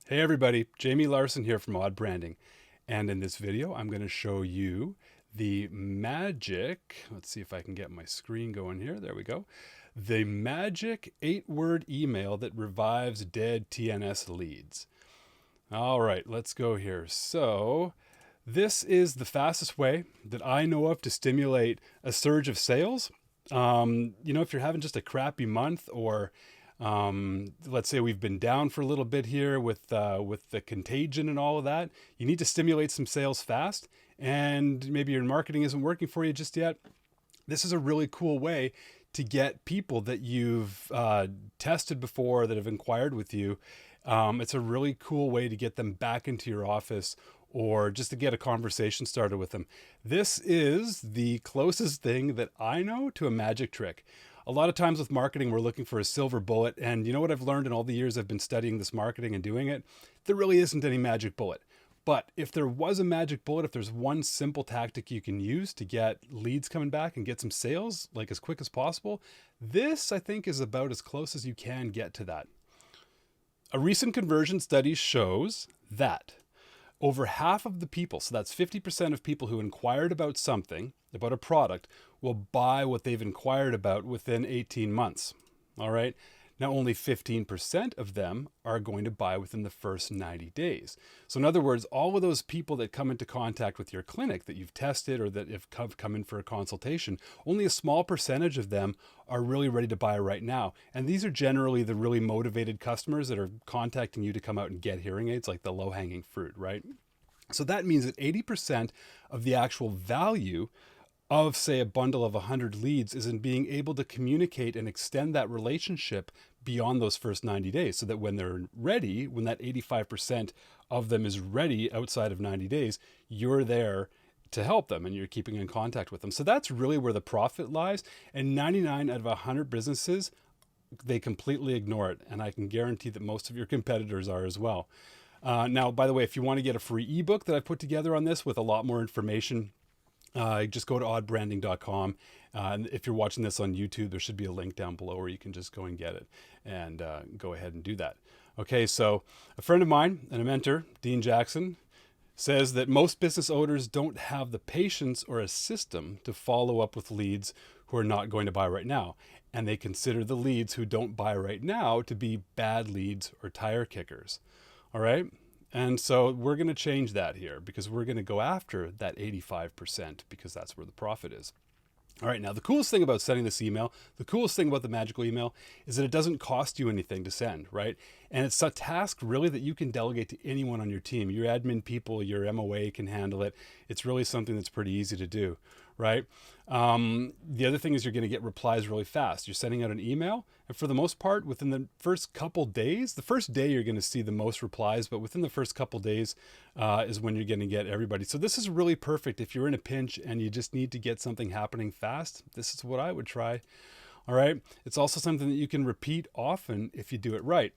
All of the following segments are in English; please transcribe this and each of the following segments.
Hey everybody, Jamie Larson here from Odd Branding. And in this video, I'm going to show you the magic, let's see if I can get my screen going here. There we go. The magic 8-word email that revives dead TNS leads. All right, let's go here. So this is the fastest way that I know of to stimulate a surge of sales. If you're having just a crappy month, or let's say we've been down for a little bit here with the contagion and all of that, you need to stimulate some sales fast, and maybe your marketing isn't working for you just yet. This is a really cool way to get people that you've tested before that have inquired with you. It's a really cool way to get them back into your office, or just to get a conversation started with them. This is the closest thing that I know to a magic trick. A lot of times with marketing, we're looking for a silver bullet. And you know what I've learned in all the years I've been studying this marketing and doing it? There really isn't any magic bullet. But if there was a magic bullet, if there's one simple tactic you can use to get leads coming back and get some sales like as quick as possible, this I think is about as close as you can get to that. A recent conversion study shows that over half of the people, so that's 50% of people who inquired about something, about a product, will buy what they've inquired about within 18 months. All right. Now, only 15% of them are going to buy within the first 90 days. So in other words, all of those people that come into contact with your clinic that you've tested or that have come in for a consultation, only a small percentage of them are really ready to buy right now. And these are generally the really motivated customers that are contacting you to come out and get hearing aids, like the low-hanging fruit, right? So that means that 80% of the actual value of, say, a bundle of 100 leads is in being able to communicate and extend that relationship beyond those first 90 days, so that when they're ready, when that 85% of them is ready outside of 90 days, you're there to help them and you're keeping in contact with them. So that's really where the profit lies. And 99 out of 100 businesses, they completely ignore it. And I can guarantee that most of your competitors are as well. Now, by the way, if you want to get a free ebook that I've put together on this with a lot more information, just go to oddbranding.com. And if you're watching this on YouTube, there should be a link down below where you can just go and get it, and go ahead and do that. Okay, so a friend of mine and a mentor, Dean Jackson, says that most business owners don't have the patience or a system to follow up with leads who are not going to buy right now. And they consider the leads who don't buy right now to be bad leads or tire kickers. All right. And so we're going to change that here, because we're going to go after that 85%, because that's where the profit is. All right, now the coolest thing about sending this email, the coolest thing about the magical email, is that it doesn't cost you anything to send, right? And it's a task really that you can delegate to anyone on your team. Your admin people, your MOA can handle it. It's really something that's pretty easy to do, right? The other thing is you're going to get replies really fast. You're sending out an email, and for the most part, within the first couple days, the first day you're going to see the most replies, but within the first couple days is when you're going to get everybody. So this is really perfect if you're in a pinch and you just need to get something happening fast. This is what I would try. All right. It's also something that you can repeat often if you do it right.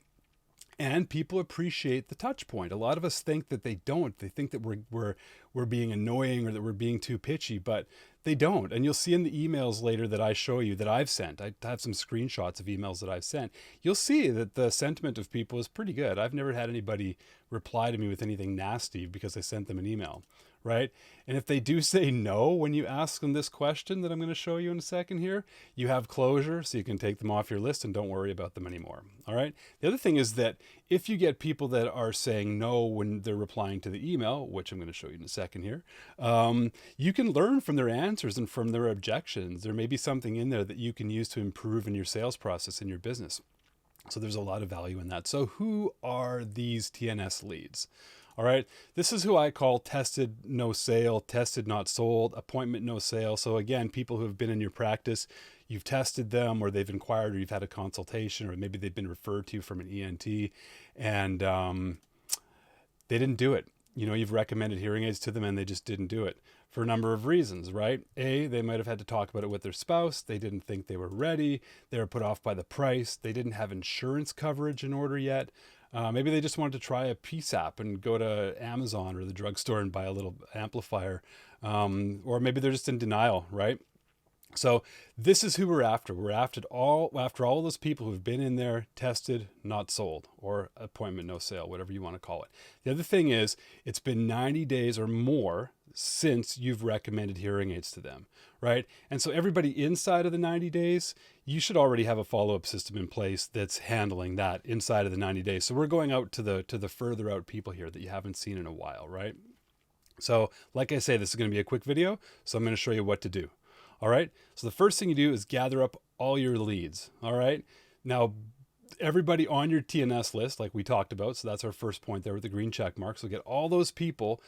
And people appreciate the touch point. A lot of us think that they don't. They think that we're being annoying or that we're being too pitchy, but they don't. And you'll see in the emails later that I show you that I've sent. I have some screenshots of emails that I've sent. You'll see that the sentiment of people is pretty good. I've never had anybody reply to me with anything nasty because I sent them an email, right? And if they do say no when you ask them this question that I'm going to show you in a second here, you have closure, so you can take them off your list and don't worry about them anymore. All right. The other thing is that if you get people that are saying no when they're replying to the email, which I'm going to show you in a second here, you can learn from their answers and from their objections. There may be something in there that you can use to improve in your sales process in your business. So there's a lot of value in that. So who are these TNS leads? All right, this is who I call tested, no sale, tested, not sold, appointment, no sale. So again, people who have been in your practice, you've tested them, or they've inquired, or you've had a consultation, or maybe they've been referred to you from an ENT, and they didn't do it. You've recommended hearing aids to them and they just didn't do it for a number of reasons, right? A, they might have had to talk about it with their spouse. They didn't think they were ready. They were put off by the price. They didn't have insurance coverage in order yet. Maybe they just wanted to try a PSAP and go to Amazon or the drugstore and buy a little amplifier. Or maybe they're just in denial, right? So this is who we're after. We're after all those people who've been in there, tested, not sold, or appointment, no sale, whatever you want to call it. The other thing is, it's been 90 days or more since you've recommended hearing aids to them, right? And so everybody inside of the 90 days, you should already have a follow-up system in place that's handling that inside of the 90 days. So we're going out to the further out people here that you haven't seen in a while, right? So like I say, this is going to be a quick video, so I'm going to show you what to do. All right. So the first thing you do is gather up all your leads. All right. Now, everybody on your TNS list, like we talked about, so that's our first point there with the green check mark. So get all those people.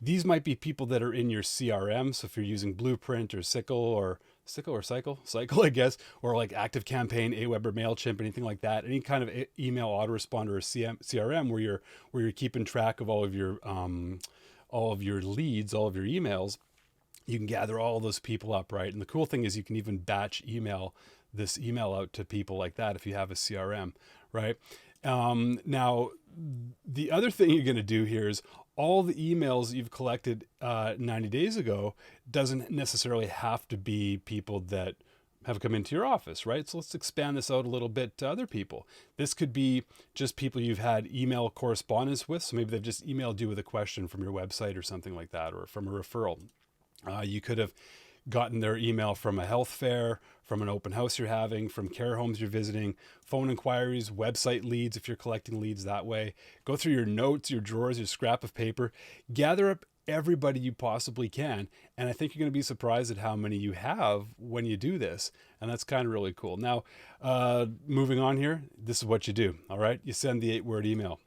These might be people that are in your CRM. So if you're using Blueprint or Cycle, I guess, or like Active Campaign, Aweber, Mailchimp, anything like that, any kind of email autoresponder or CRM where you're keeping track of all of your leads, all of your emails. You can gather all those people up, right? And the cool thing is you can even batch this email out to people like that if you have a CRM, right? Now, the other thing you're going to do here is all the emails you've collected 90 days ago doesn't necessarily have to be people that have come into your office, right? So let's expand this out a little bit to other people. This could be just people you've had email correspondence with. So maybe they've just emailed you with a question from your website or something like that, or from a referral. You could have gotten their email from a health fair, from an open house you're having, from care homes you're visiting, phone inquiries, website leads if you're collecting leads that way. Go through your notes, your drawers, your scrap of paper. Gather up everybody you possibly can. And I think you're going to be surprised at how many you have when you do this. And that's kind of really cool. Now, moving on here, this is what you do. All right. You send the 8-word email.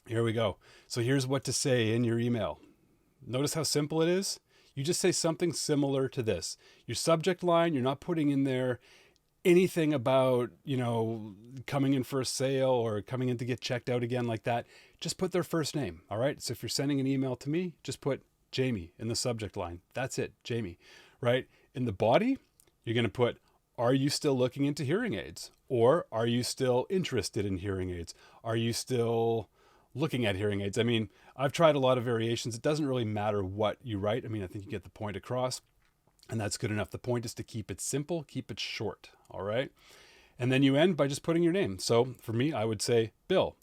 Here we go. So here's what to say in your email. Notice how simple it is. You just say something similar to this. Your subject line, you're not putting in there anything about, coming in for a sale or coming in to get checked out again like that. Just put their first name, all right? So if you're sending an email to me, just put Jamie in the subject line. That's it, Jamie, right? In the body, you're going to put, are you still looking into hearing aids? Or are you still interested in hearing aids? Are you still looking at hearing aids? I mean, I've tried a lot of variations. It doesn't really matter what you write. I mean, I think you get the point across, and that's good enough. The point is to keep it simple, keep it short. All right. And then you end by just putting your name. So for me, I would say, Bill,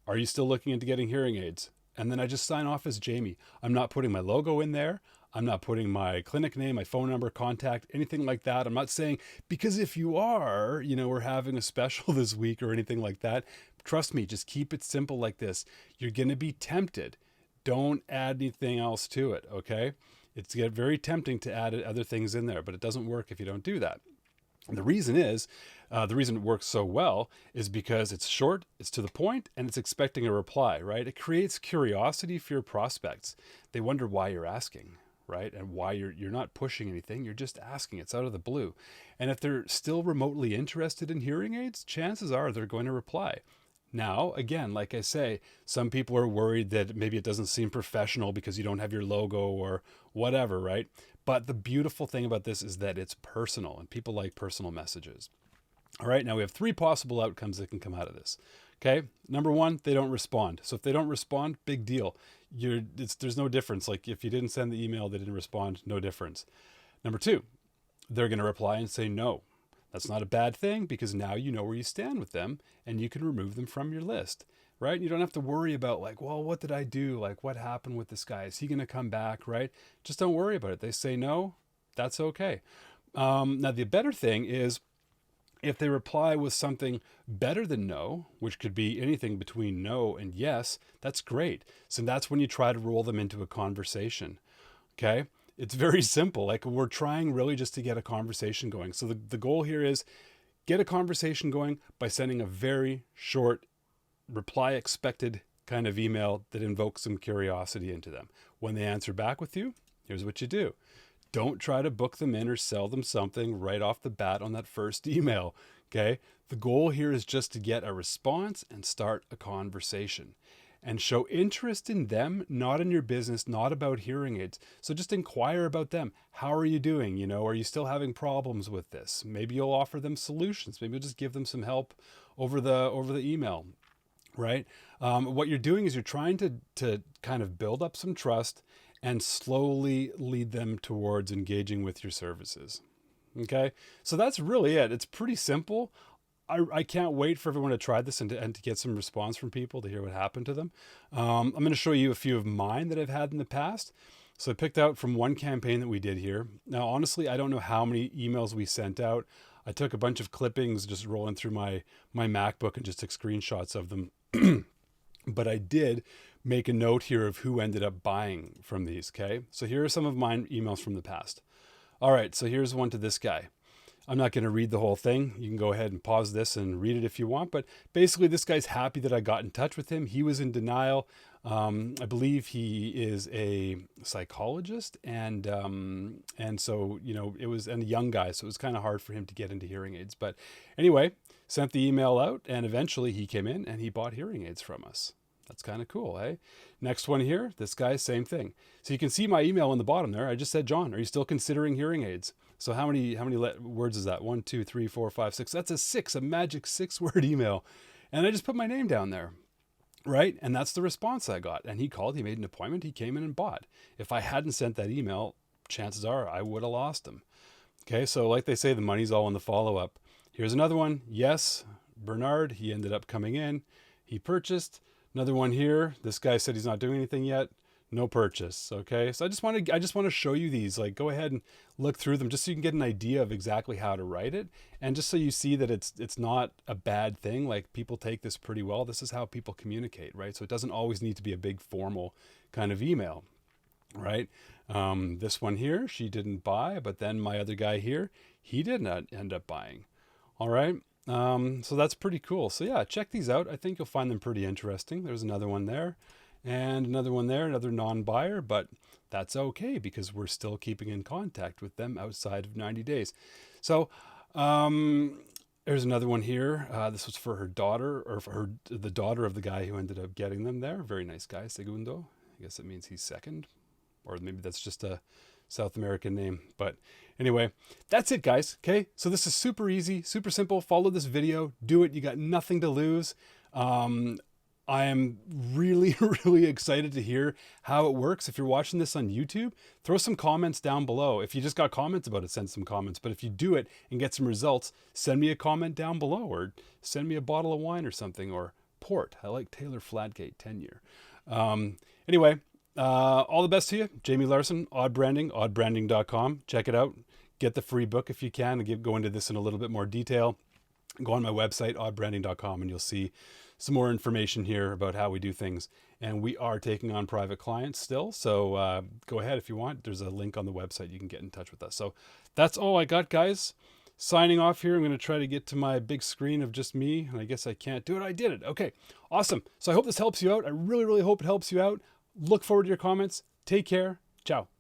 are you still looking into getting hearing aids? And then I just sign off as Jamie. I'm not putting my logo in there. I'm not putting my clinic name, my phone number, contact, anything like that. I'm not saying, because if you are, we're having a special this week or anything like that. Trust me, just keep it simple like this. You're going to be tempted. Don't add anything else to it, okay? It's very tempting to add other things in there, but it doesn't work if you don't do that. And the reason it works so well is because it's short, it's to the point, and it's expecting a reply, right? It creates curiosity for your prospects. They wonder why you're asking, right? And why you're not pushing anything, you're just asking. It's out of the blue. And if they're still remotely interested in hearing aids, chances are they're going to reply. Now, again, like I say, some people are worried that maybe it doesn't seem professional because you don't have your logo or whatever, right? But the beautiful thing about this is that it's personal, and people like personal messages. All right, now we have 3 possible outcomes that can come out of this. Okay, number 1, they don't respond. So if they don't respond, big deal. There's no difference. Like if you didn't send the email, they didn't respond, no difference. Number 2, they're going to reply and say no. That's not a bad thing, because now you know where you stand with them and you can remove them from your list, right? You don't have to worry about like, well, what did I do? Like, what happened with this guy? Is he going to come back, right? Just don't worry about it. They say no, that's okay. Now, the better thing is if they reply with something better than no, which could be anything between no and yes, that's great. So that's when you try to roll them into a conversation, okay? It's very simple. Like we're trying really just to get a conversation going. So the goal here is get a conversation going by sending a very short reply expected kind of email that invokes some curiosity into them. When they answer back with you, here's what you do. Don't try to book them in or sell them something right off the bat on that first email. Okay. The goal here is just to get a response and start a conversation. And show interest in them, not in your business, not about hearing aids. So just inquire about them. How are you doing? Are you still having problems with this? Maybe you'll offer them solutions. Maybe you'll just give them some help over the email, right? What you're doing is you're trying to kind of build up some trust and slowly lead them towards engaging with your services. Okay, so that's really it. It's pretty simple. I can't wait for everyone to try this and to get some response from people to hear what happened to them. I'm going to show you a few of mine that I've had in the past. So I picked out from one campaign that we did here. Now, honestly, I don't know how many emails we sent out. I took a bunch of clippings just rolling through my MacBook and just took screenshots of them. But I did make a note here of who ended up buying from these, okay? So here are some of my emails from the past. All right, so here's one to this guy. I'm not going to read the whole thing. You can go ahead and pause this and read it if you want. But basically, this guy's happy that I got in touch with him. He was in denial. I believe he is a psychologist, and so it was a young guy, so it was kind of hard for him to get into hearing aids. But anyway, sent the email out, and eventually he came in and he bought hearing aids from us. That's kind of cool, eh? Next one here, this guy, same thing. So you can see my email on the bottom there. I just said, John, are you still considering hearing aids? So how many words is that? 1, 2, 3, 4, 5, 6. That's a magic 6-word email. And I just put my name down there, right? And that's the response I got. And he called, he made an appointment, he came in and bought. If I hadn't sent that email, chances are I would have lost him. Okay, so like they say, the money's all in the follow-up. Here's another one. Yes, Bernard, he ended up coming in. He purchased. Another one here. This guy said he's not doing anything yet. No purchase. Okay. So I just want to show you these. Like, go ahead and look through them just so you can get an idea of exactly how to write it. And just so you see that it's not a bad thing. Like, people take this pretty well. This is how people communicate, right? So it doesn't always need to be a big formal kind of email, right? This one here, she didn't buy, but then my other guy here, he did not end up buying. All right. So that's pretty cool. So yeah, check these out. I think you'll find them pretty interesting. There's another one there and another one there, another non-buyer, but that's okay because we're still keeping in contact with them outside of 90 days. So, there's another one here. This was for her daughter, or for the daughter of the guy who ended up getting them there. Very nice guy, Segundo. I guess it means he's second, or maybe that's just a South American name. But anyway, that's it, guys. Okay, so this is super easy, super simple. Follow this video, do it. You got nothing to lose. I am really, really excited to hear how it works. If you're watching this on YouTube, throw some comments down below. If you just got comments about it, send some comments. But if you do it and get some results, send me a comment down below, or send me a bottle of wine or something, or port. I like Taylor Fladgate 10-year. Anyway, all the best to you. Jamie Larson, Odd Branding, oddbranding.com. Check it out. Get the free book if you can. I'll go into this in a little bit more detail. Go on my website, oddbranding.com, and you'll see some more information here about how we do things. And we are taking on private clients still. So go ahead if you want. There's a link on the website. You can get in touch with us. So that's all I got, guys. Signing off here. I'm going to try to get to my big screen of just me. And I guess I can't do it. I did it. Okay, awesome. So I hope this helps you out. I really, really hope it helps you out. Look forward to your comments. Take care. Ciao.